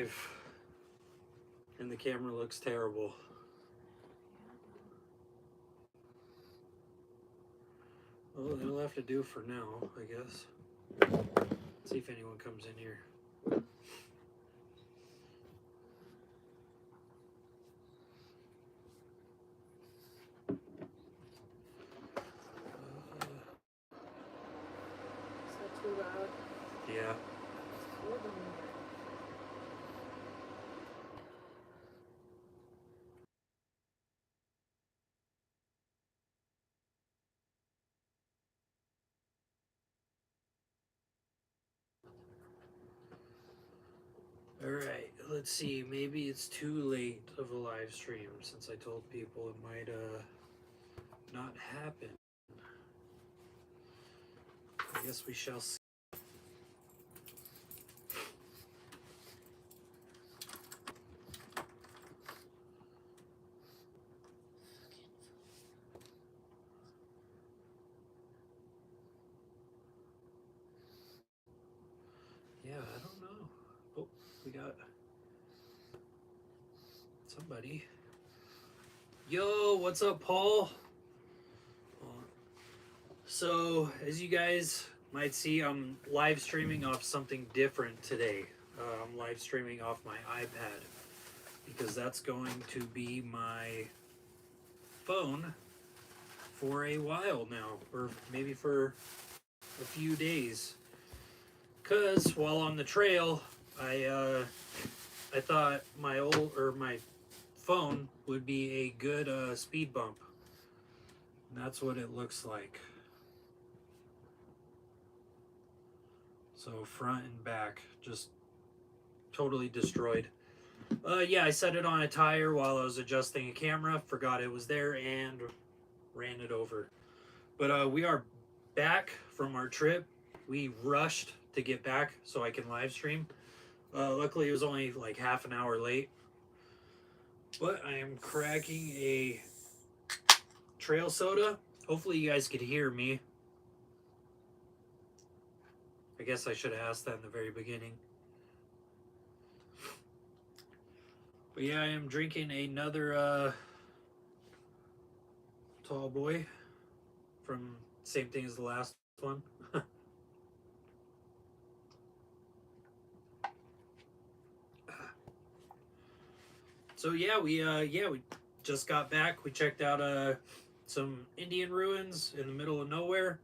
life. And the camera looks terrible. Well, it'll have to do for now, I guess. Let's see if anyone comes in here. Is that too loud? Yeah. Alright, let's see. Maybe it's too late of a live stream since I told people it might not happen. I guess we shall see. Yeah, I don't know. Oh, we got somebody. Yo, what's up, Paul? So, as you guys might see, I'm live streaming off something different today. I'm live streaming off my iPad because that's going to be my phone for a while now, or maybe for a few days. Cause while on the trail, I thought my phone would be a good speed bump. And that's what it looks like. So front and back, just totally destroyed. Yeah, I set it on a tire while I was adjusting a camera, forgot it was there, and ran it over. But we are back from our trip. We rushed to get back so I can live stream. Luckily, it was only like half an hour late. But I am cracking a trail soda. Hopefully you guys could hear me. I guess I should have asked that in the very beginning. But yeah, I am drinking another tall boy from same thing as the last one. So yeah, we just got back. We checked out some Indian ruins in the middle of nowhere.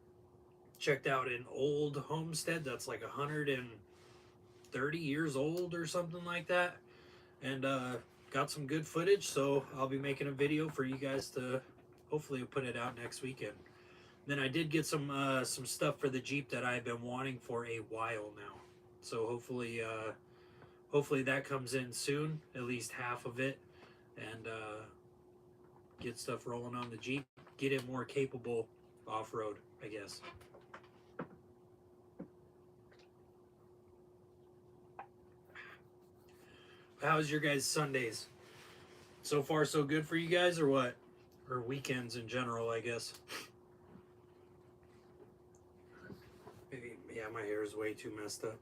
Checked out an old homestead that's like 130 years old or something like that, and got some good footage. So I'll be making a video for you guys to hopefully put it out next weekend. Then I did get some stuff for the Jeep that I've been wanting for a while now. So hopefully that comes in soon, at least half of it, and get stuff rolling on the Jeep, get it more capable off-road, I guess. How's your guys' Sundays? So far so good for you guys, or what? Or weekends in general, I guess. Maybe, yeah, my hair is way too messed up.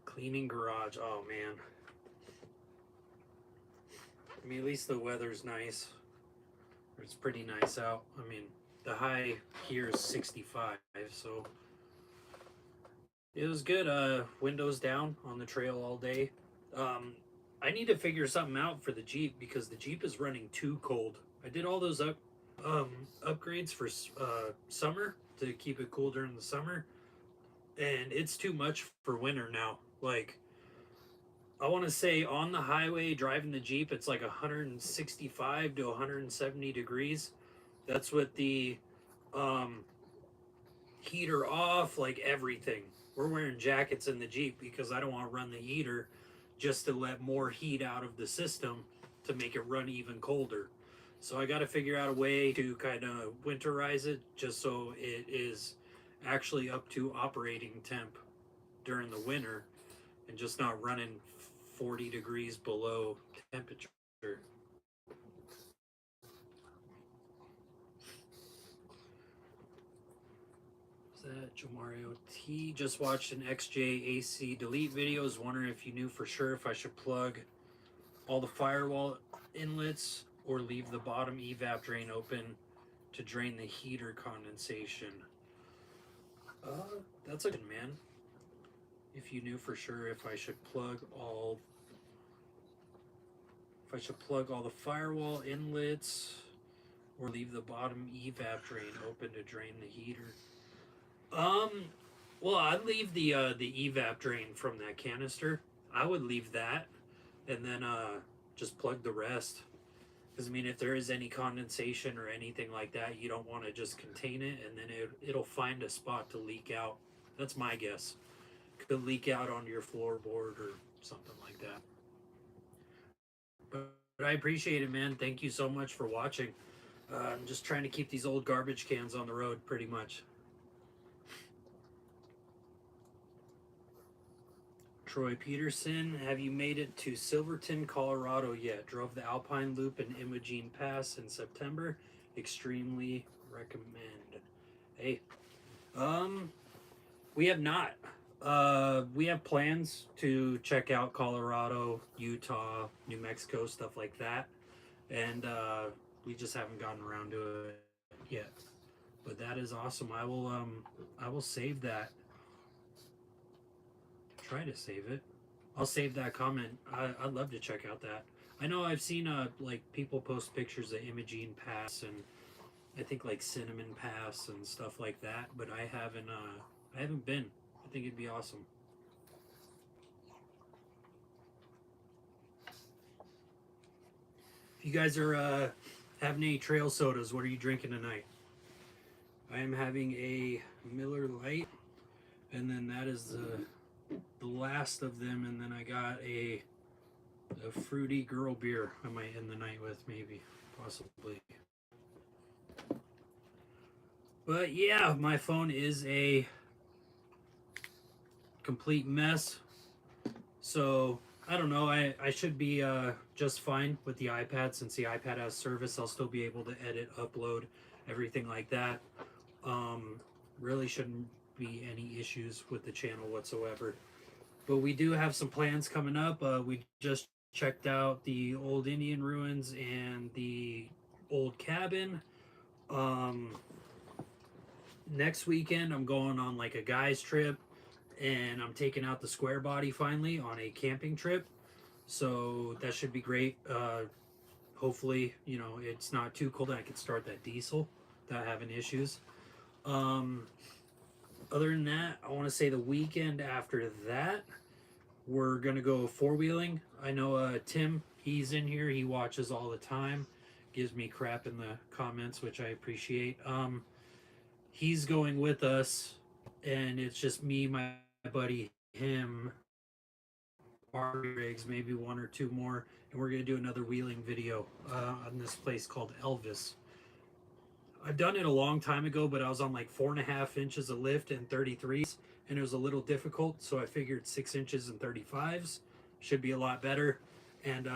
Cleaning garage, oh man. I mean, at least the weather's nice. It's pretty nice out. I mean, the high here is 65, so it was good. Windows down on the trail all day. I need to figure something out for the Jeep because the Jeep is running too cold. I did all those upgrades for summer to keep it cool during the summer, and it's too much for winter now. Like, I want to say on the highway driving the Jeep, it's like 165 to 170 degrees. That's with the heater off, like everything. We're wearing jackets in the Jeep because I don't want to run the heater just to let more heat out of the system to make it run even colder. So I got to figure out a way to kind of winterize it just so it is actually up to operating temp during the winter and just not running 40 degrees below temperature. that? Jomario T just watched an XJ delete video. Was wondering if you knew for sure if I should plug all the firewall inlets or leave the bottom evap drain open to drain the heater condensation. That's a good man. If you knew for sure if I should plug all the firewall inlets or leave the bottom evap drain open to drain the heater. Well, I'd leave the evap drain from that canister. I would leave that, and then just plug the rest. Because I mean, if there is any condensation or anything like that, you don't want to just contain it, and then it'll find a spot to leak out. That's my guess. Could leak out onto your floorboard or something like that. But I appreciate it, man. Thank you so much for watching. I'm just trying to keep these old garbage cans on the road, pretty much. Troy Peterson, have you made it to Silverton, Colorado yet? Drove the Alpine Loop and Imogene Pass in September. Extremely recommend. Hey, we have not. We have plans to check out Colorado, Utah, New Mexico, stuff like that, and we just haven't gotten around to it yet. But that is awesome. I will save that. Try to save it. I'll save that comment. I'd love to check out that. I know I've seen like people post pictures of Imogene Pass and I think like Cinnamon Pass and stuff like that, but I haven't been. I think it'd be awesome. If you guys are having any trail sodas, what are you drinking tonight? I am having a Miller Lite, and then that is the last of them, and then I got a fruity girl beer I might end the night with, maybe, possibly. But yeah, my phone is a complete mess, so I don't know. I should be just fine with the iPad. Since the iPad has service, I'll still be able to edit, upload, everything like that. Really shouldn't be any issues with the channel whatsoever. But we do have some plans coming up. We just checked out the old Indian ruins and the old cabin. Next weekend I'm going on like a guy's trip, and I'm taking out the square body finally on a camping trip, so that should be great. Hopefully, you know, it's not too cold and I can start that diesel without having issues. Other than that, I want to say the weekend after that, we're going to go four-wheeling. I know Tim, he's in here. He watches all the time. Gives me crap in the comments, which I appreciate. He's going with us, and it's just me, my buddy, him, our rigs, maybe one or two more, and we're going to do another wheeling video on this place called Elvis. I've done it a long time ago, but I was on like 4.5 inches of lift and 33s, and it was a little difficult, so I figured 6 inches and 35s should be a lot better. And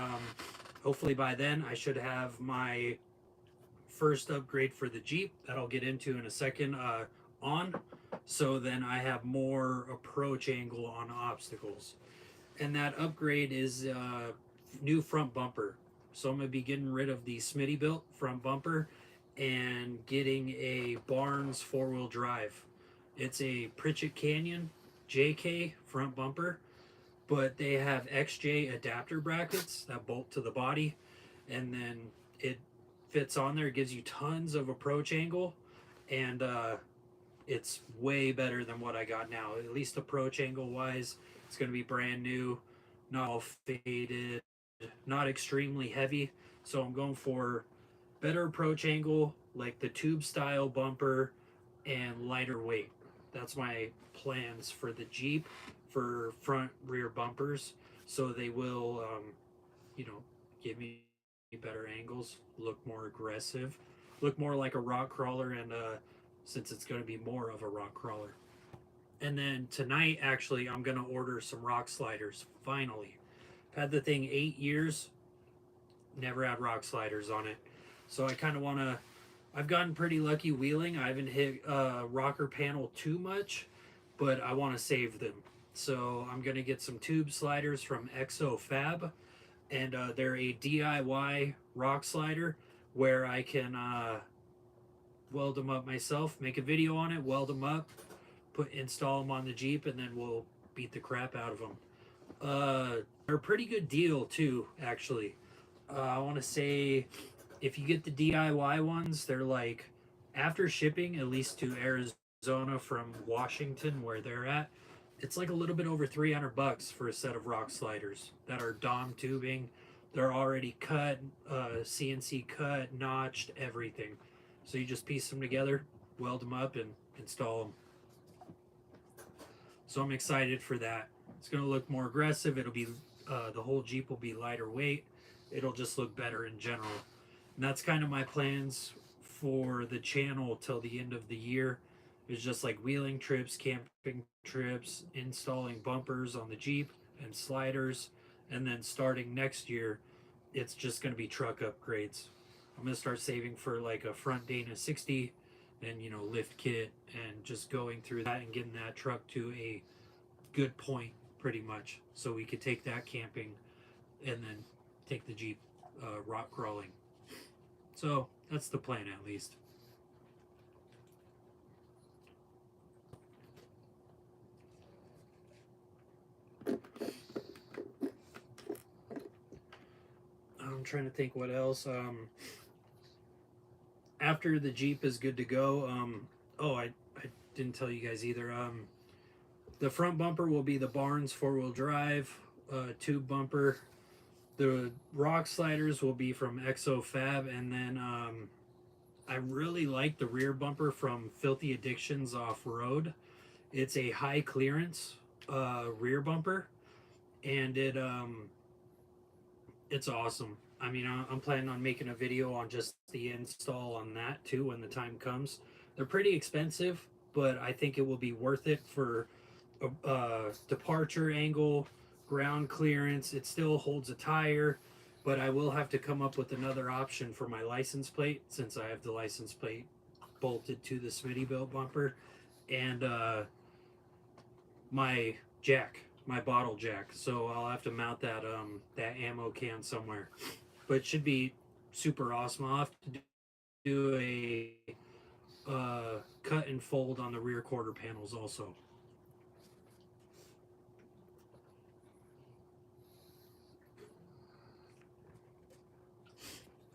hopefully by then I should have my first upgrade for the Jeep that I'll get into in a second on, so then I have more approach angle on obstacles. And that upgrade is new front bumper. So I'm going to be getting rid of the Smitty built front bumper and getting a Barnes four-wheel drive. It's a Pritchett Canyon JK front bumper, but they have XJ adapter brackets that bolt to the body, and then it fits on there. It gives you tons of approach angle, and it's way better than what I got now. At least approach angle wise, it's going to be brand new, not all faded, not extremely heavy. So I'm going for better approach angle, like the tube style bumper, and lighter weight. That's my plans for the Jeep, for front rear bumpers, so they will you know, give me better angles, look more aggressive, look more like a rock crawler, and since it's going to be more of a rock crawler. And then tonight, actually, I'm going to order some rock sliders, finally. I've had the thing 8 years, never had rock sliders on it. So I kind of want to I've gotten pretty lucky wheeling. I haven't hit rocker panel too much, but I want to save them. So I'm gonna get some tube sliders from Exo Fab, and they're a DIY rock slider where I can weld them up myself, make a video on it, weld them up, install them on the Jeep, and then we'll beat the crap out of them. They're a pretty good deal too, actually. I want to say if you get the DIY ones, they're like after shipping, at least to Arizona from Washington, where they're at, it's like a little bit over $300 for a set of rock sliders that are Dom tubing. They're already cut, CNC cut, notched, everything. So you just piece them together, weld them up, and install them. So I'm excited for that. It's going to look more aggressive. It'll be the whole Jeep will be lighter weight. It'll just look better in general. And that's kind of my plans for the channel till the end of the year. It's just like wheeling trips, camping trips, installing bumpers on the Jeep and sliders. And then starting next year, it's just going to be truck upgrades. I'm going to start saving for like a front Dana 60 and, you know, lift kit, and just going through that and getting that truck to a good point pretty much. So we could take that camping and then take the Jeep rock crawling. So that's the plan, at least. I'm trying to think what else. After the Jeep is good to go, I didn't tell you guys either. The front bumper will be the Barnes 4-wheel drive tube bumper. The rock sliders will be from Exo Fab, and then I really like the rear bumper from Filthy Addictions Off Road. It's a high clearance rear bumper, and it's awesome. I mean, I'm planning on making a video on just the install on that too when the time comes. They're pretty expensive, but I think it will be worth it for departure angle, ground clearance. It still holds a tire, but I will have to come up with another option for my license plate, since I have the license plate bolted to the Smittybilt bumper, and my jack, my bottle jack. So I'll have to mount that that ammo can somewhere. But it should be super awesome. I'll have to do a cut and fold on the rear quarter panels also.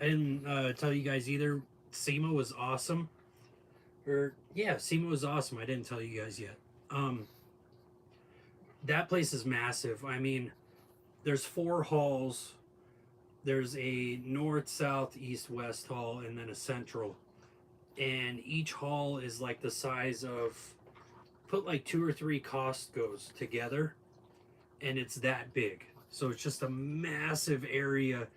I didn't tell you guys either. SEMA was awesome. SEMA was awesome. I didn't tell you guys yet. That place is massive. I mean, there's 4 halls. There's a north, south, east, west hall, and then a central. And each hall is like the size of, put like 2 or 3 Costco's together, and it's that big. So it's just a massive area.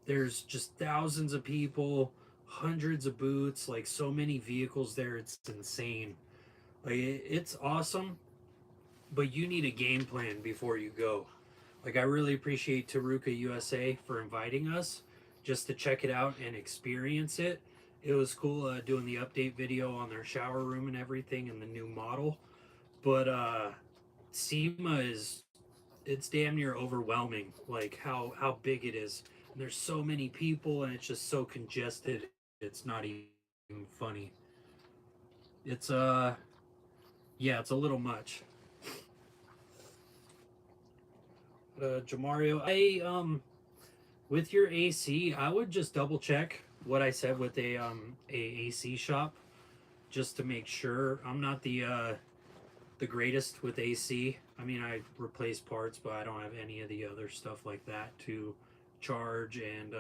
There's just thousands of people, hundreds of booths, like so many vehicles there. It's insane. Like it's awesome, but you need a game plan before you go. Like I really appreciate Taruka USA for inviting us just to check it out and experience it. It was cool doing the update video on their shower room and everything and the new model. But SEMA it's damn near overwhelming, like how big it is. And there's so many people and it's just so congested. It's not even funny. It's it's a little much. Jamario, with your AC, I would just double check what I said with a AC shop, just to make sure. I'm not the greatest with AC. I mean, I replace parts, but I don't have any of the other stuff like that to charge and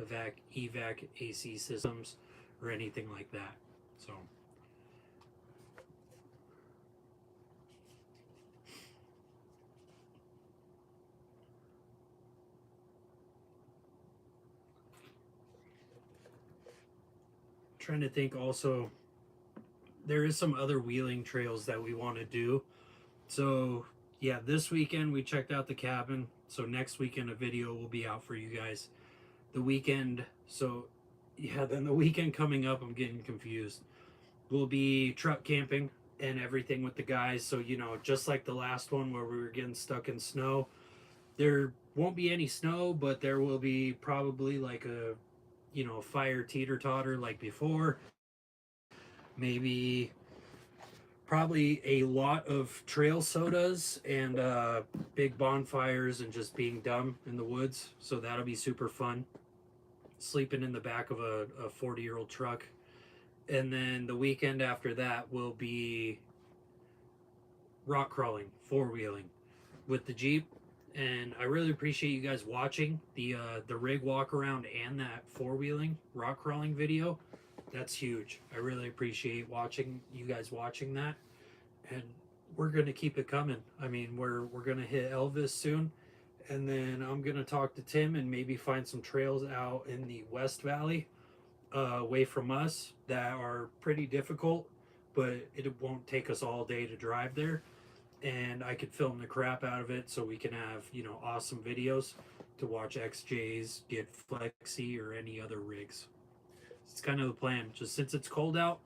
evac AC systems or anything like that. So. Trying to think also, there is some other wheeling trails that we want to do. So yeah, this weekend we checked out the cabin. So next weekend a video will be out for you guys. The weekend, so yeah, then the weekend coming up, I'm getting confused. We'll be truck camping and everything with the guys. So, you know, just like the last one where we were getting stuck in snow, there won't be any snow, but there will be probably like a, you know, fire teeter totter like before. Maybe probably a lot of trail sodas and big bonfires and just being dumb in the woods. So that'll be super fun. Sleeping in the back of a 40-year-old truck. And then the weekend after that will be rock crawling, four wheeling with the Jeep. And I really appreciate you guys watching the rig walk around and that four wheeling rock crawling video. That's huge. I really appreciate watching you guys watching that, and we're gonna keep it coming. I mean, we're gonna hit Elvis soon, and then I'm gonna talk to Tim and maybe find some trails out in the West Valley, away from us, that are pretty difficult, but it won't take us all day to drive there, and I could film the crap out of it so we can have, you know, awesome videos to watch XJs get flexi or any other rigs. It's kind of the plan. Just since it's cold out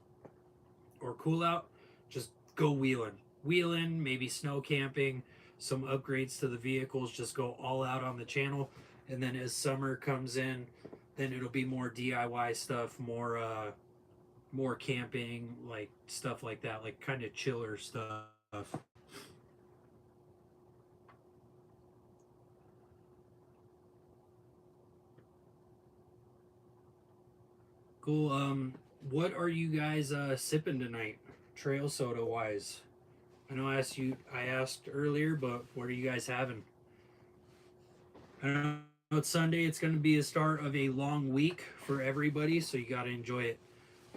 or cool out, just go wheeling. Wheeling, maybe snow camping, some upgrades to the vehicles, just go all out on the channel. And then as summer comes in, then it'll be more DIY stuff, more camping, like stuff like that, like kind of chiller stuff. Cool. What are you guys sipping tonight, trail soda wise? I know I asked earlier, but what are you guys having? I know it's Sunday. It's going to be the start of a long week for everybody, so you got to enjoy it.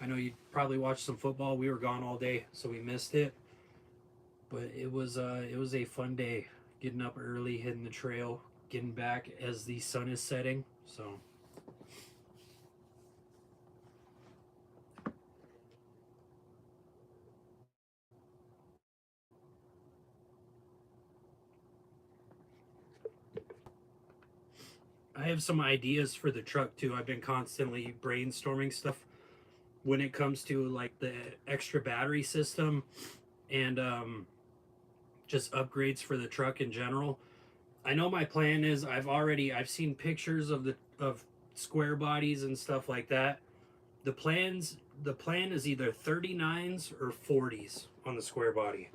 I know you probably watched some football. We were gone all day, so we missed it. But it was a fun day. Getting up early, hitting the trail, getting back as the sun is setting. So I have some ideas for the truck too. I've been constantly brainstorming stuff when it comes to like the extra battery system and just upgrades for the truck in general. I know my plan is I've seen pictures of of square bodies and stuff like that. The plan is either 39s or 40s on the square body.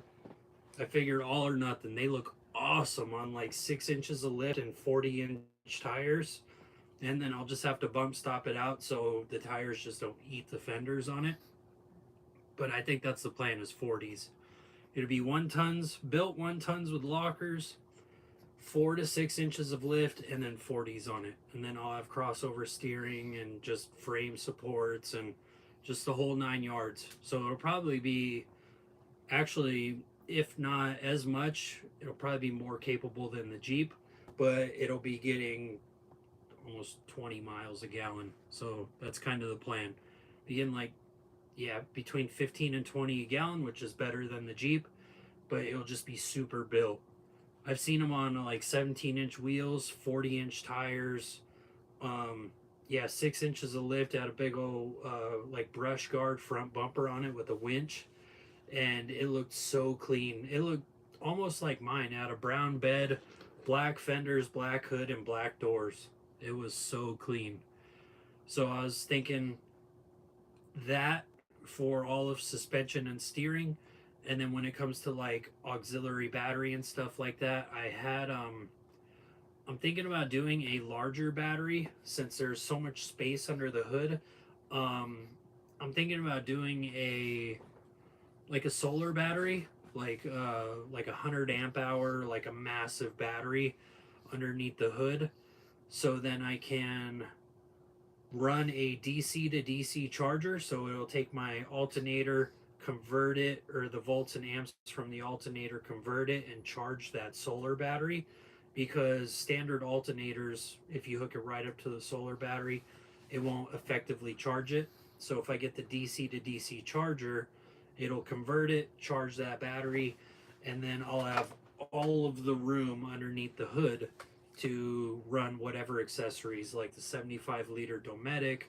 I figured all or nothing. They look awesome on like 6 inches of lift and 40-inch tires. And then I'll just have to bump stop it out so the tires just don't eat the fenders on it. But I think that's the plan, is 40s. It'll be 1 tons, built 1 tons with lockers, 4 to 6 inches of lift, and then 40s on it. And then I'll have crossover steering and just frame supports and just the whole 9 yards. So it'll probably be, actually, if not as much, it'll probably be more capable than the Jeep, but it'll be getting almost 20 miles a gallon. So that's kind of the plan. Begin like, yeah, between 15 and 20 a gallon, which is better than the Jeep, but it'll just be super built. I've seen them on like 17-inch wheels, 40-inch tires. Um, yeah, 6 inches of lift, had a big old like brush guard front bumper on it with a winch, and it looked so clean. It looked almost like mine. It had a brown bed, black fenders, black hood, and black doors. It was so clean. So I was thinking that for all of suspension and steering, and then when it comes to like auxiliary battery and stuff like that, I'm thinking about doing a larger battery since there's so much space under the hood. Um, I'm thinking about doing a solar battery, like 100 amp hour, like a massive battery underneath the hood, so then I can run a DC to DC charger. So it'll take my alternator, convert it, or the volts and amps from the alternator, convert it, and charge that solar battery. Because standard alternators, if you hook it right up to the solar battery, it won't effectively charge it. So if I get the DC to DC charger, it'll convert it, charge that battery, and then I'll have all of the room underneath the hood to run whatever accessories, like the 75-liter Dometic,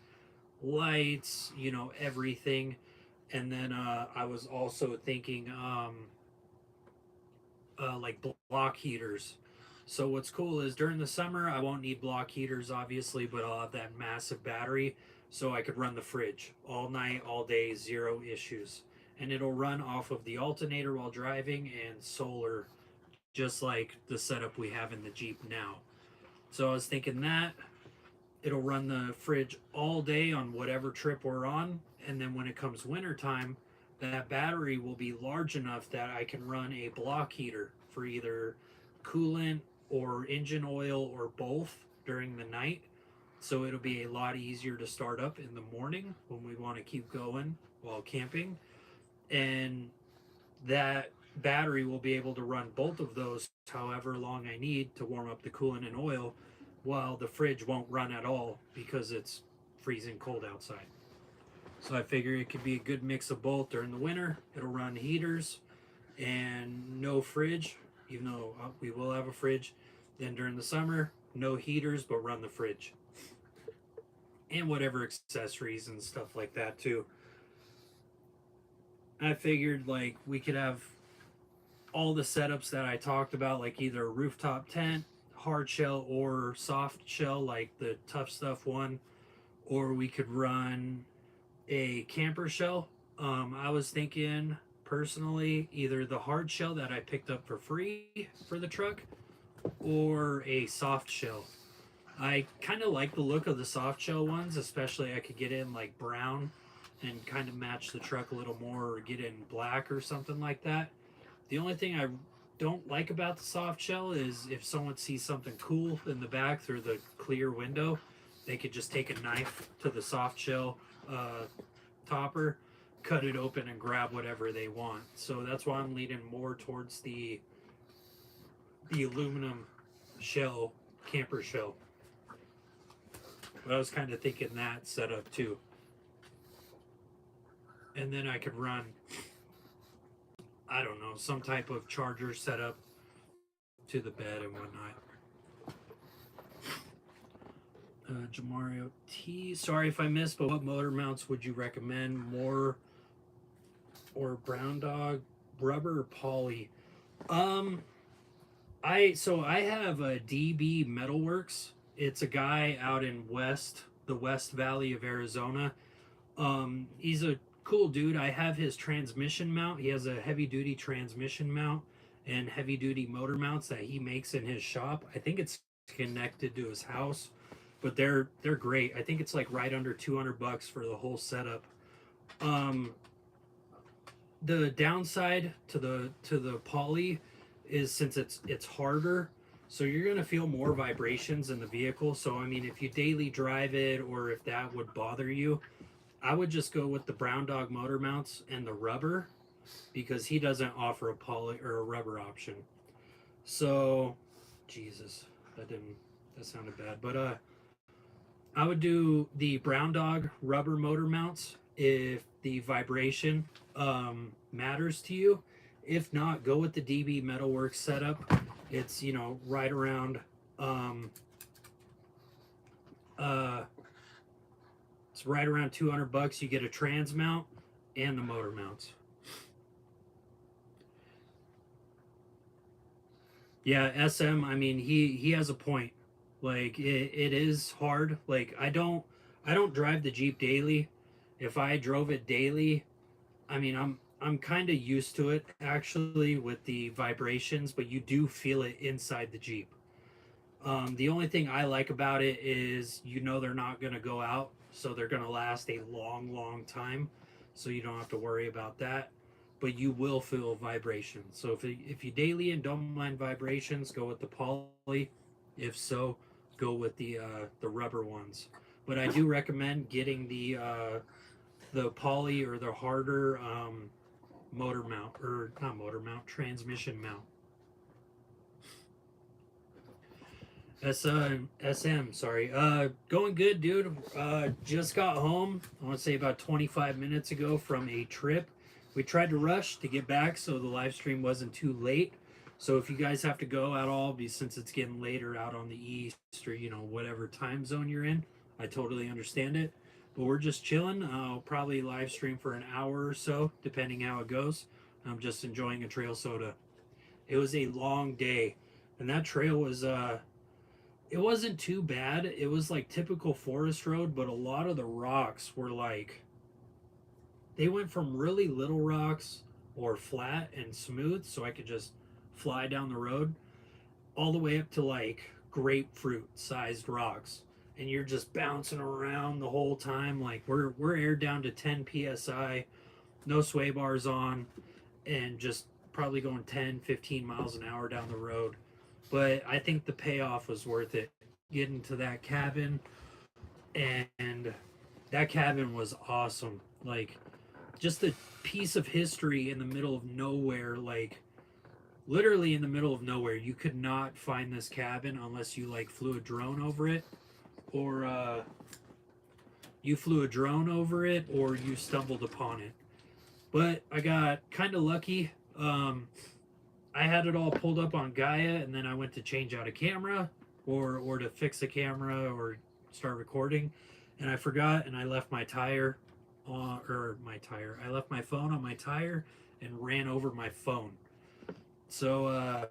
lights, you know, everything. And then I was also thinking like block heaters. So what's cool is during the summer I won't need block heaters obviously, but I'll have that massive battery so I could run the fridge all night, all day, zero issues. And it'll run off of the alternator while driving and solar, just like the setup we have in the Jeep now. So I was thinking that it'll run the fridge all day on whatever trip we're on, and then when it comes winter time, that battery will be large enough that I can run a block heater for either coolant or engine oil or both during the night. So it'll be a lot easier to start up in the morning when we want to keep going while camping. And that battery will be able to run both of those however long I need to warm up the coolant and oil, while the fridge won't run at all because it's freezing cold outside. So I figure it could be a good mix of both. During the winter it'll run heaters and no fridge, even though we will have a fridge. Then during the summer, no heaters but run the fridge and whatever accessories and stuff like that too. I figured like we could have all the setups that I talked about, like either a rooftop tent, hard shell, or soft shell, like the tough stuff one, or we could run a camper shell. I was thinking personally either the hard shell that I picked up for free for the truck or a soft shell. I kind of like the look of the soft shell ones, especially I could get in like brown and kind of match the truck a little more, or get in black or something like that. The only thing I don't like about the soft shell is if someone sees something cool in the back through the clear window, they could just take a knife to the soft shell uh, topper, cut it open, and grab whatever they want. So that's why I'm leaning more towards the aluminum shell, camper shell. But I was kind of thinking that setup too. And then I could run, I don't know, some type of charger setup to the bed and whatnot. Jamario T. Sorry if I missed, but what motor mounts would you recommend? More or brown dog, rubber or poly? Um, I have a DB Metalworks. It's a guy out in the West Valley of Arizona. He's a cool dude. I have his transmission mount. He has a heavy duty transmission mount and heavy duty motor mounts that he makes in his shop. I think it's connected to his house, but they're great. I think it's like right under $200 for the whole setup. Um, the downside to the poly is since it's harder, so you're gonna feel more vibrations in the vehicle. So I mean, if you daily drive it or if that would bother you, I would just go with the Brown Dog motor mounts and the rubber because he doesn't offer a poly or a rubber option. So, Jesus, that sounded bad. But I would do the Brown Dog rubber motor mounts if the vibration matters to you. If not, go with the DB Metalworks setup. It's, you know, right around uh, it's right around $200. You get a trans mount and the motor mounts. Yeah, SM. I mean, he has a point. Like it is hard. Like I don't drive the Jeep daily. If I drove it daily, I mean, I'm kind of used to it actually with the vibrations, but you do feel it inside the Jeep. The only thing I like about it is you know they're not going to go out, so they're going to last a long, long time, so you don't have to worry about that. But you will feel vibrations. So if you daily and don't mind vibrations, go with the poly. If so, go with the rubber ones. But I do recommend getting the poly or the harder motor mount, or not motor mount, transmission mount. SM, sorry. Going good, dude. Just got home. I want to say about 25 minutes ago from a trip. We tried to rush to get back so the live stream wasn't too late. So if you guys have to go at all, since it's getting later out on the east or you know whatever time zone you're in, I totally understand it. But we're just chilling. I'll probably live stream for an hour or so, depending how it goes. I'm just enjoying a trail soda. It was a long day, and that trail was it wasn't too bad. It was like typical forest road, but a lot of the rocks were like they went from really little rocks or flat and smooth, so I could just fly down the road, all the way up to like grapefruit sized rocks. And you're just bouncing around the whole time. Like we're aired down to 10 psi, no sway bars on, and just probably going 10, 15 miles an hour down the road. But I think the payoff was worth it. Getting to that cabin, and that cabin was awesome. Like just a piece of history in the middle of nowhere, like literally in the middle of nowhere. You could not find this cabin unless you like flew a drone over it, or you flew a drone over it, or you stumbled upon it. But I got kind of lucky. I had it all pulled up on Gaia, and then I went to change out a camera, or to fix a camera, or start recording, and I forgot, and I left my tire on, or my tire. I left my phone on my tire and ran over my phone. So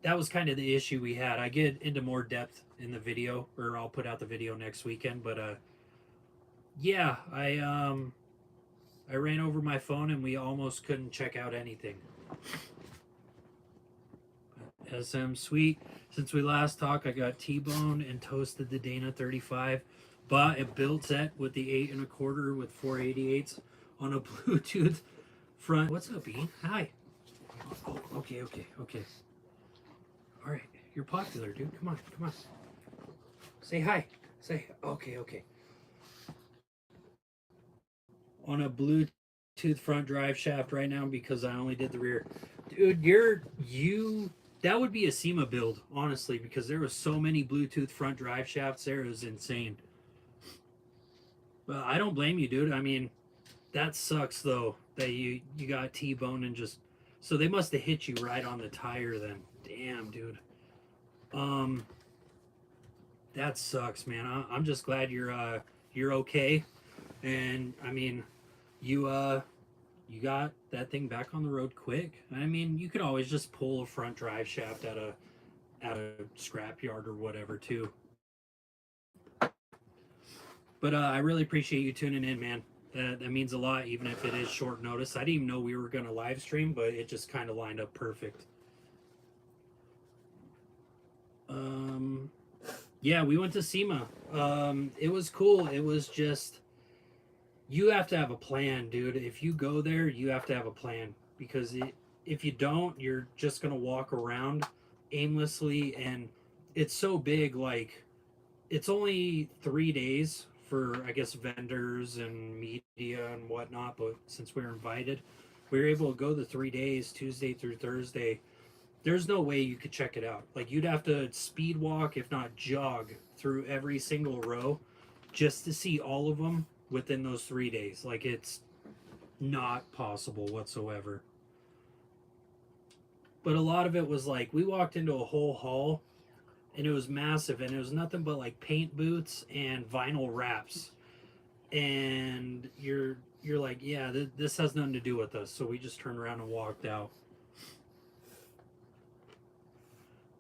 that was kind of the issue we had. I get into more depth in the video, or I'll put out the video next weekend. But yeah, I ran over my phone, and we almost couldn't check out anything. SM Sweet. Since we last talked, I got T-bone and toasted the Dana 35. Bought a build set with the 8 1/4 with 488s on a Bluetooth front. What's up, Ian? Hi. Oh, okay. All right, you're popular, dude. Come on. Say hi. Say okay. On a Bluetooth front drive shaft right now because I only did the rear. Dude, that would be a SEMA build, honestly, because there was so many Bluetooth front drive shafts there. It was insane. But I don't blame you, dude. I mean, that sucks though that you got T-bone and just so they must have hit you right on the tire then. Damn, dude. That sucks, man. I'm just glad you're okay. And I mean, you got that thing back on the road quick. I mean, you could always just pull a front drive shaft at a scrapyard or whatever too. But I really appreciate you tuning in, man. That means a lot, even if it is short notice. I didn't even know we were gonna live stream, but it just kind of lined up perfect. Yeah, we went to SEMA. It was cool. It was just you have to have a plan, dude. If you go there, you have to have a plan because if you don't, you're just gonna walk around aimlessly, and it's so big. Like it's only 3 days for I guess vendors and media and whatnot. But since we were invited, we were able to go the 3 days, Tuesday through Thursday. There's no way you could check it out. Like you'd have to speed walk, if not jog, through every single row just to see all of them within those 3 days. Like it's not possible whatsoever. But a lot of it was like we walked into a whole hall and it was massive and it was nothing but like paint booths and vinyl wraps. And you're like, yeah, this has nothing to do with us. So we just turned around and walked out.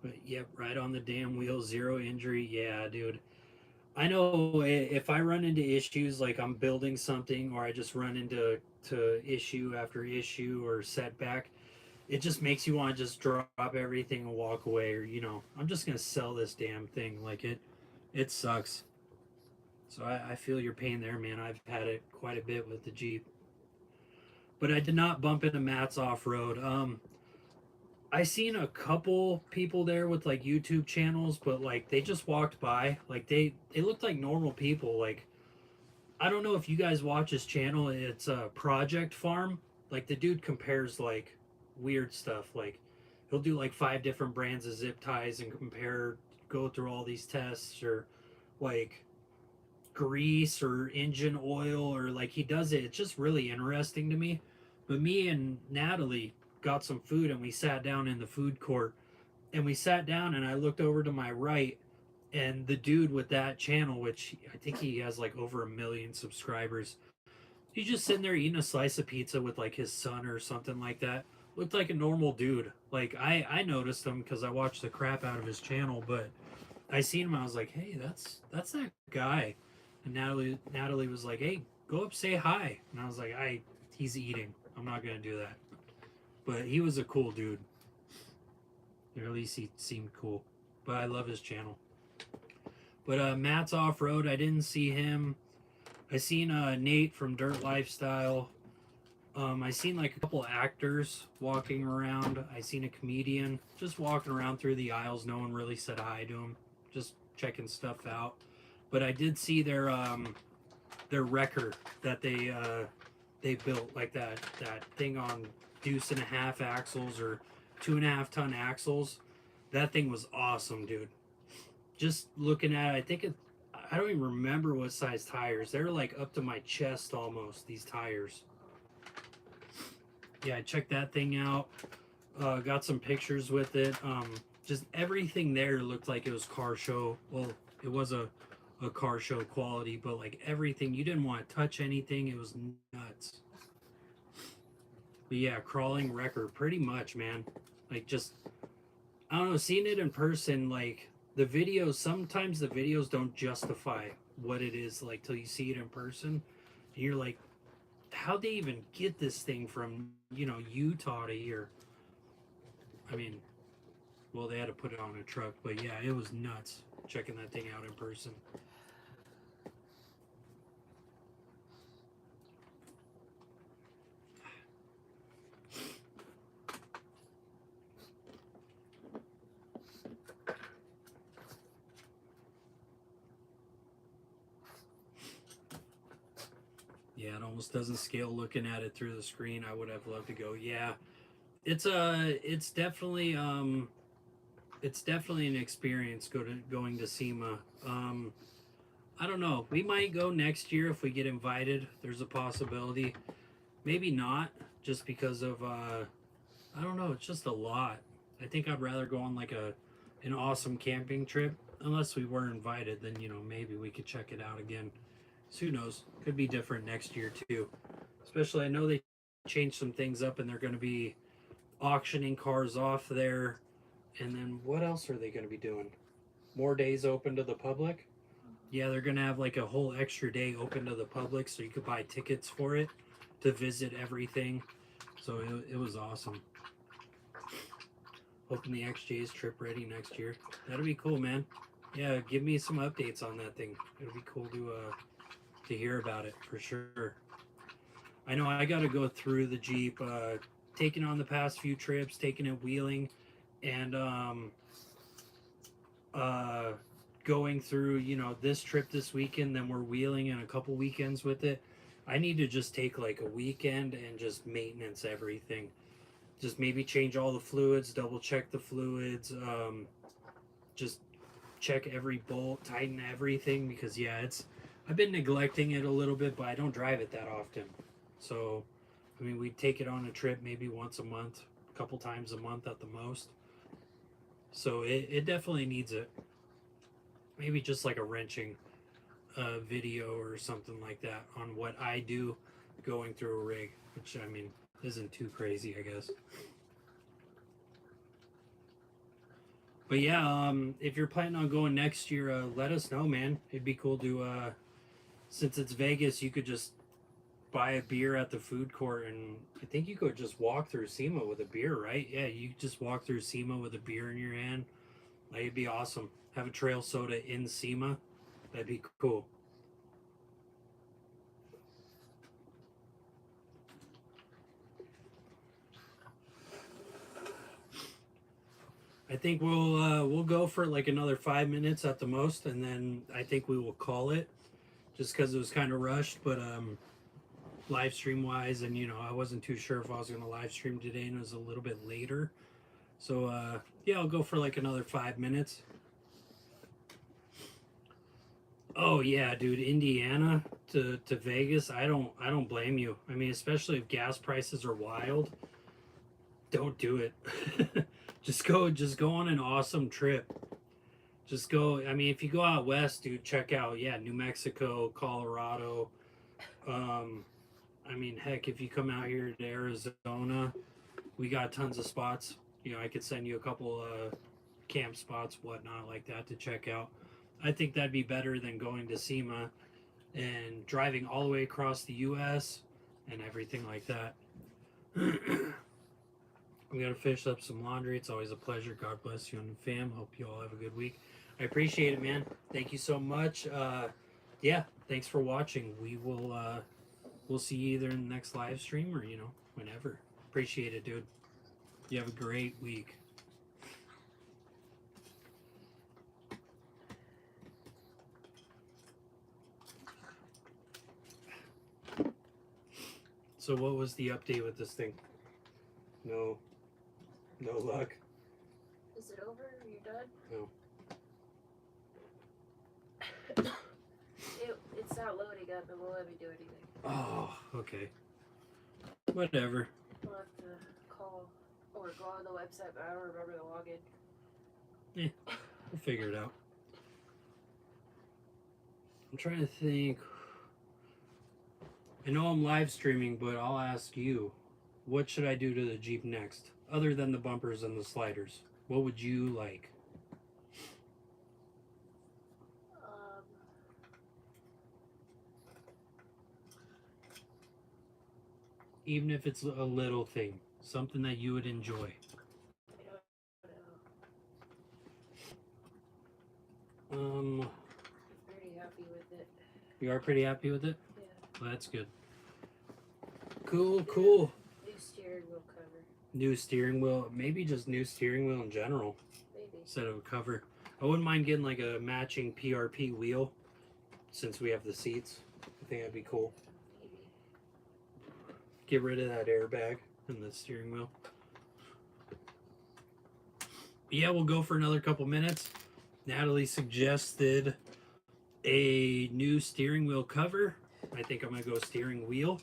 But yep, right on the damn wheel, zero injury. Yeah, dude. I know if I run into issues like I'm building something or I just run into issue after issue or setback, it just makes you want to just drop everything and walk away, or I'm just gonna sell this damn thing. Like it sucks. So I feel your pain there, man. I've had it quite a bit with the Jeep. But I did not bump into Matt's off road. I seen a couple people there with like YouTube channels, but like they just walked by. Like they looked like normal people. Like I don't know if you guys watch his channel. It's a Project Farm. Like the dude compares like weird stuff. Like he'll do like 5 different brands of zip ties and go through all these tests, or like grease or engine oil, or like he does it. It's just really interesting to me. But me and Natalie got some food and we sat down in the food court, and we sat down and I looked over to my right And the dude with that channel, which I think he has like over 1 million subscribers, he's just sitting there eating a slice of pizza with like his son or something like that. Looked like a normal dude. Like I noticed him because I watched the crap out of his channel, but I seen him. I was like, hey, that's that guy. And Natalie was like, hey, go up say hi. And I was like, he's eating. I'm not gonna do that. But he was a cool dude. Or at least he seemed cool. But I love his channel. But Matt's off road. I didn't see him. I seen Nate from Dirt Lifestyle. I seen like a couple actors walking around. I seen a comedian just walking around through the aisles. No one really said hi to him. Just checking stuff out. But I did see their wrecker that they built, like that thing on deuce and a half axles or 2.5 ton axles. That thing was awesome, dude. Just looking at it, I don't even remember what size tires. They're like up to my chest almost, these tires. Yeah, I checked that thing out. Got some pictures with it. Just everything there looked like it was car show. Well, it was a car show quality, but like everything, you didn't want to touch anything. It was nuts. But yeah, crawling wrecker, pretty much, man. Like just, I don't know, seeing it in person, like the videos, sometimes the videos don't justify what it is like till you see it in person. And you're like, how'd they even get this thing from, Utah to here? I mean, well, they had to put it on a truck, but yeah, it was nuts checking that thing out in person. Yeah, it almost doesn't scale looking at it through the screen. I would have loved to go. Yeah, it's definitely an experience going to SEMA. I don't know. We might go next year if we get invited. There's a possibility. Maybe not, just because of I don't know. It's just a lot. I think I'd rather go on like an awesome camping trip. Unless we were invited, then maybe we could check it out again. So who knows? Could be different next year too. Especially, I know they changed some things up, and they're going to be auctioning cars off there. And then what else are they going to be doing? More days open to the public. Yeah, they're gonna have like a whole extra day open to the public, so you could buy tickets for it to visit everything. So it was awesome. Hoping the XJ's trip ready next year. That'll be cool, man. Yeah, give me some updates on that thing. It'll be cool to hear about it for sure. I know I got to go through the Jeep, taking on the past few trips, taking it wheeling, and uh, going through, this trip this weekend. Then we're wheeling in a couple weekends with it. I need to just take like a weekend and just maintenance everything. Just maybe change all the fluids, double check the fluids, just check every bolt, tighten everything, because yeah, I've been neglecting it a little bit, but I don't drive it that often. So, I mean, we take it on a trip maybe once a month, a couple times a month at the most. So it definitely needs it. Maybe just like a wrenching video or something like that on what I do going through a rig, which I mean isn't too crazy, I guess. But yeah, if you're planning on going next year, let us know, man. It'd be cool to, since it's Vegas, you could just buy a beer at the food court, and I think you could just walk through SEMA with a beer, right? Yeah, you could just walk through SEMA with a beer in your hand. Like, it'd be awesome. Have a trail soda in SEMA. That'd be cool. I think we'll go for like another 5 minutes at the most, and then I think we will call it, just because it was kind of rushed. But live stream wise, and I wasn't too sure if I was going to live stream today, and it was a little bit later. So yeah, I'll go for like another 5 minutes. Oh yeah, dude, Indiana to Vegas. I don't blame you. I mean, especially if gas prices are wild, don't do it. Just go on an awesome trip. Just go. I mean, if you go out west, dude, check out New Mexico, Colorado. Um, I mean, heck, if you come out here to Arizona, we got tons of spots. I could send you a couple camp spots, whatnot, like that to check out. I think that'd be better than going to SEMA and driving all the way across the U.S. and everything like that. I'm gonna finish up some laundry. It's always a pleasure. God bless you and the fam. Hope you all have a good week. I appreciate it, man. Thank you so much. Yeah, thanks for watching. We'll see you either in the next live stream or whenever. Appreciate it, dude. You have a great week. So what was the update with this thing? No luck. Is it over? Are you done? No. It's not loading up. It won't let me do anything. Oh, okay. Whatever. I'll have to call or go on the website, but I don't remember the login. Yeah, we'll figure it out. I'm trying to think. I know I'm live streaming, but I'll ask you, what should I do to the Jeep next? Other than the bumpers and the sliders. What would you like? Even if it's a little thing. Something that you would enjoy. I don't know. I'm pretty happy with it. You are pretty happy with it? Yeah. Well, that's good. Cool. New steering wheel cover. New steering wheel. Maybe just new steering wheel in general. Maybe. Instead of a cover. I wouldn't mind getting like a matching PRP wheel since we have the seats. I think that'd be cool. Maybe. Get rid of that airbag in the steering wheel. Yeah, we'll go for another couple minutes. Natalie suggested a new steering wheel cover. I think I'm going to go steering wheel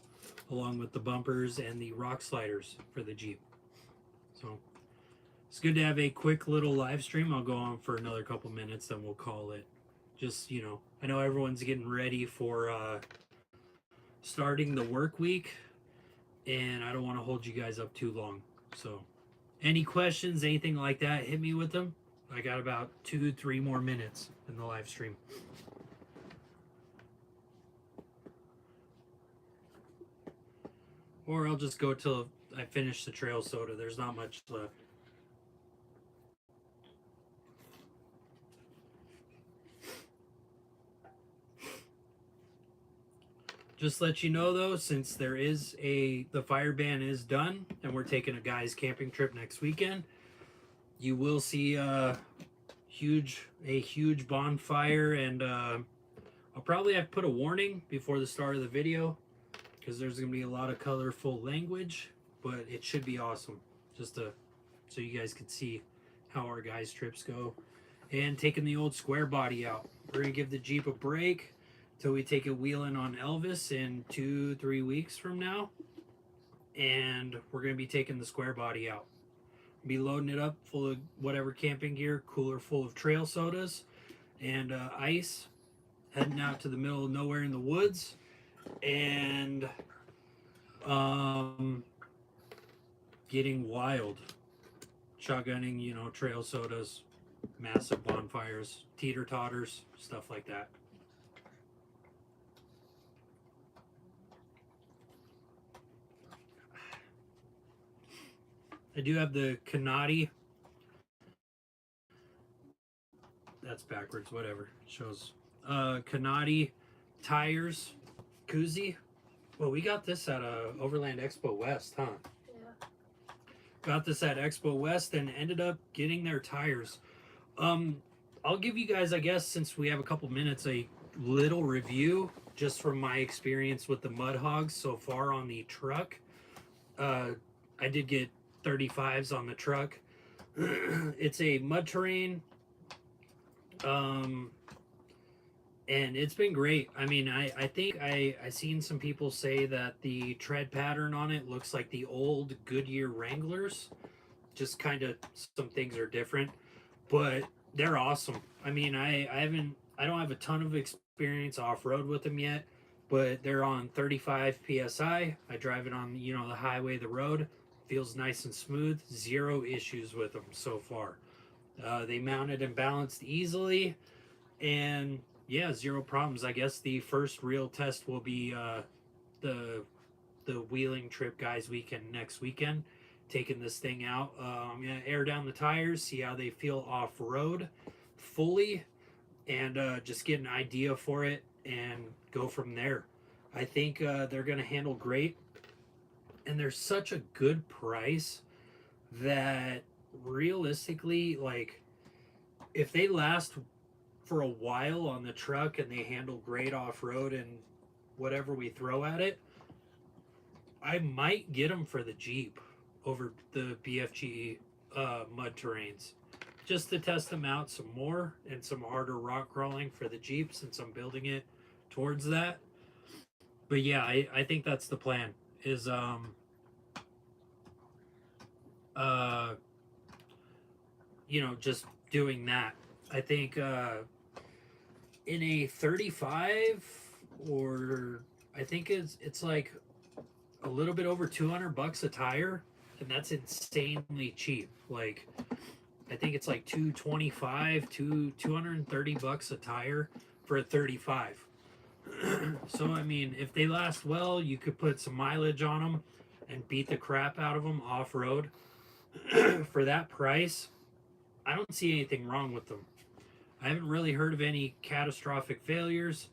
along with the bumpers and the rock sliders for the Jeep. So it's good to have a quick little live stream. I'll go on for another couple minutes, then we'll call it. Just, I know everyone's getting ready for starting the work week, and I don't want to hold you guys up too long. So any questions, anything like that, hit me with them. I got about 2-3 more minutes in the live stream. Or I'll just go till I finish the trail soda. There's not much left. Just let you know though, since there is the fire ban is done and we're taking a guy's camping trip next weekend, you will see a huge bonfire, and I'll probably have to put a warning before the start of the video because there's going to be a lot of colorful language, but it should be awesome just so you guys can see how our guys' trips go. And taking the old square body out. We're going to give the Jeep a break till we take a wheeling on Elvis in 2-3 weeks from now. And we're going to be taking the square body out. Be loading it up full of whatever camping gear, cooler full of trail sodas and ice, heading out to the middle of nowhere in the woods, and getting wild, shotgunning, trail sodas, massive bonfires, teeter-totters, stuff like that. I do have the Canati. That's backwards, whatever. It shows Canati tires, koozie. Well, we got this at Overland Expo West, huh? Yeah. Got this at Expo West and ended up getting their tires. I'll give you guys, I guess, since we have a couple minutes, a little review just from my experience with the Mud Hogs so far on the truck. I did get 35s on the truck. It's a mud terrain, and it's been great. I mean, I think I seen some people say that the tread pattern on it looks like the old Goodyear Wranglers. Just kind of some things are different, but they're awesome. I mean, I don't have a ton of experience off road with them yet, but they're on 35 psi. I drive it on the highway, the road. Feels nice and smooth. Zero issues with them so far. They mounted and balanced easily, and yeah, zero problems. I guess the first real test will be the the wheeling trip guys weekend next weekend, taking this thing out. I'm gonna air down the tires, see how they feel off road fully, and just get an idea for it and go from there. I think they're gonna handle great, and they're such a good price that realistically, like, if they last for a while on the truck and they handle great off road and whatever we throw at it, I might get them for the Jeep over the BFG mud terrains, just to test them out some more and some harder rock crawling for the Jeep since I'm building it towards that. But yeah, I think that's the plan. Is uh just doing that. I think in a 35, or I think it's like a little bit over 200 bucks a tire, and that's insanely cheap. Like, I think it's like 225 to 230 bucks a tire for a 35. So I mean, if they last well, you could put some mileage on them and beat the crap out of them off road. For that price, I don't see anything wrong with them. I haven't really heard of any catastrophic failures,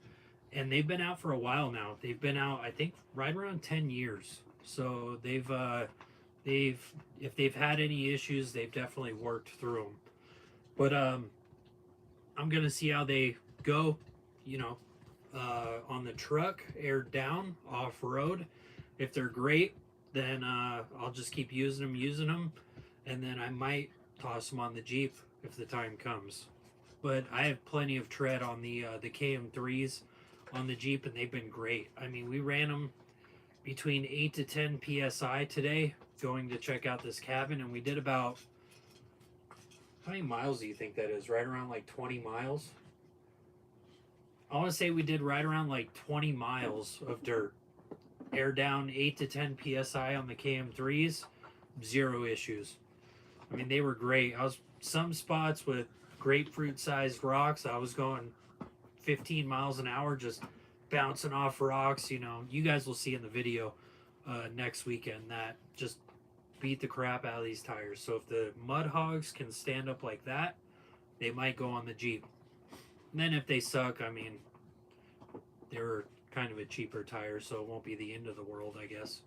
and they've been out for a while now. They've been out, I think, right around 10 years. So they've if they've had any issues, they've definitely worked through them. But I'm gonna see how they go. You know, on the truck, aired down, off road. If they're great, then I'll just keep using them, and then I might toss them on the Jeep if the time comes. But I have plenty of tread on the KM3s on the Jeep, and they've been great. I mean, we ran them between 8 to 10 psi today, going to check out this cabin, and we did about, how many miles do you think that is? Right around like 20 miles. I want to say we did right around like 20 miles of dirt. Air down 8 to 10 psi on the KM3s, zero issues. I mean, they were great. I was some spots with grapefruit sized rocks. I was going 15 miles an hour, just bouncing off rocks. You guys will see in the video next weekend that just beat the crap out of these tires. So if the mud hogs can stand up like that, they might go on the Jeep. And then if they suck, I mean, they're kind of a cheaper tire, so it won't be the end of the world, I guess.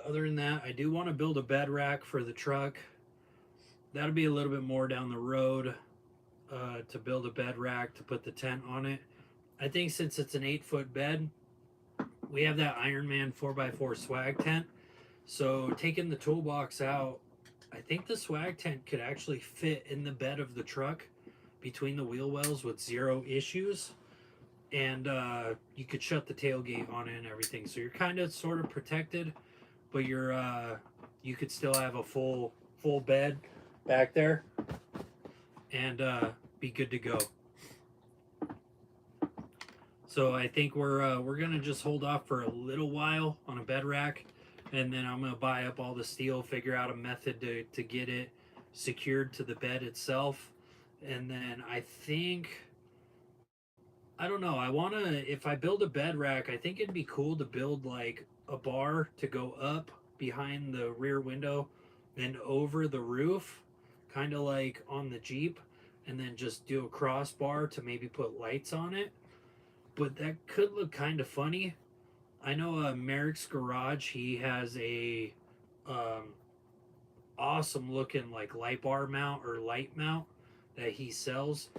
Other than that, I do want to build a bed rack for the truck. That'll be a little bit more down the road, to build a bed rack to put the tent on it. I think since it's an 8-foot bed, we have that Iron Man 4x4 swag tent. So taking the toolbox out, I think the swag tent could actually fit in the bed of the truck between the wheel wells with zero issues. And you could shut the tailgate on it and everything. So you're kind of sort of protected, but you could still have a full bed back there and be good to go. So I think we're gonna just hold off for a little while on a bed rack, and then I'm gonna buy up all the steel, figure out a method to get it secured to the bed itself, and then I don't know. I wanna, if I build a bed rack, I think it'd be cool to build like a bar to go up behind the rear window and over the roof, kind of like on the Jeep, and then just do a crossbar to maybe put lights on it. But that could look kind of funny. I know Merrick's Garage, he has a um, awesome looking like light bar mount or light mount that he sells,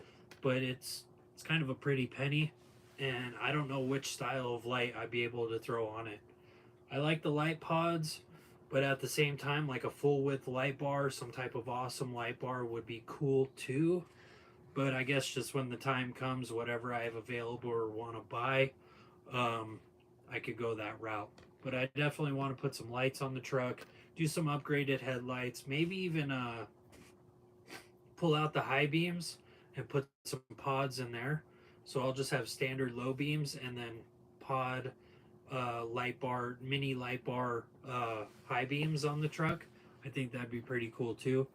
but it's kind of a pretty penny, and I don't know which style of light I'd be able to throw on it. I like the light pods, but at the same time, like a full width light bar, some type of awesome light bar would be cool too. But I guess just when the time comes, whatever I have available or want to buy, I could go that route. But I definitely want to put some lights on the truck, do some upgraded headlights, maybe even pull out the high beams and put some pods in there. So I'll just have standard low beams and then pod light bar, mini light bar high beams on the truck. I think that'd be pretty cool too.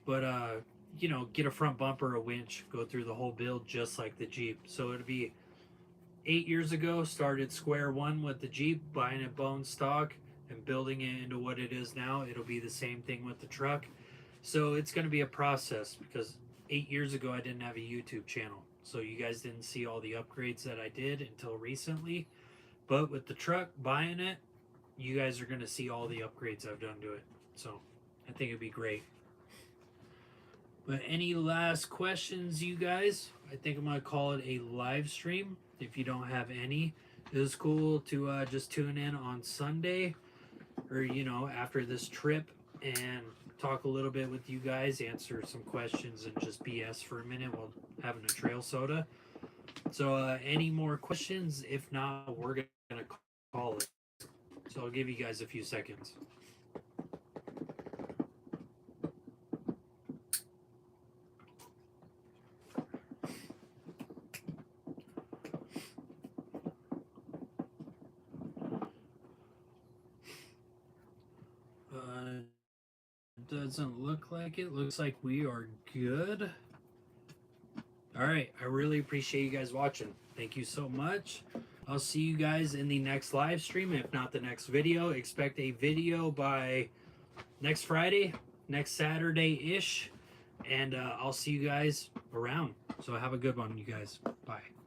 But you know, get a front bumper, a winch, go through the whole build just like the Jeep. So it'd be 8 years ago, started square one with the Jeep, buying it bone stock and building it into what it is now. It'll be the same thing with the truck. So it's going to be a process because 8 years ago I didn't have a YouTube channel. So you guys didn't see all the upgrades that I did until recently. But with the truck, buying it, you guys are going to see all the upgrades I've done to it. So I think it'd be great. But any last questions, you guys? I think I'm going to call it a live stream. If you don't have any, it was cool to just tune in on Sunday or, you know, after this trip and talk a little bit with you guys, answer some questions, and just BS for a minute while having a trail soda. So any more questions? If not, we're going to call it. So I'll give you guys a few seconds. Doesn't look like it. Looks like we are good. All right. I really appreciate you guys watching. Thank you so much. I'll see you guys in the next live stream. If not the next video, expect a video by next Friday, next Saturday-ish. And I'll see you guys around. So have a good one, you guys. Bye.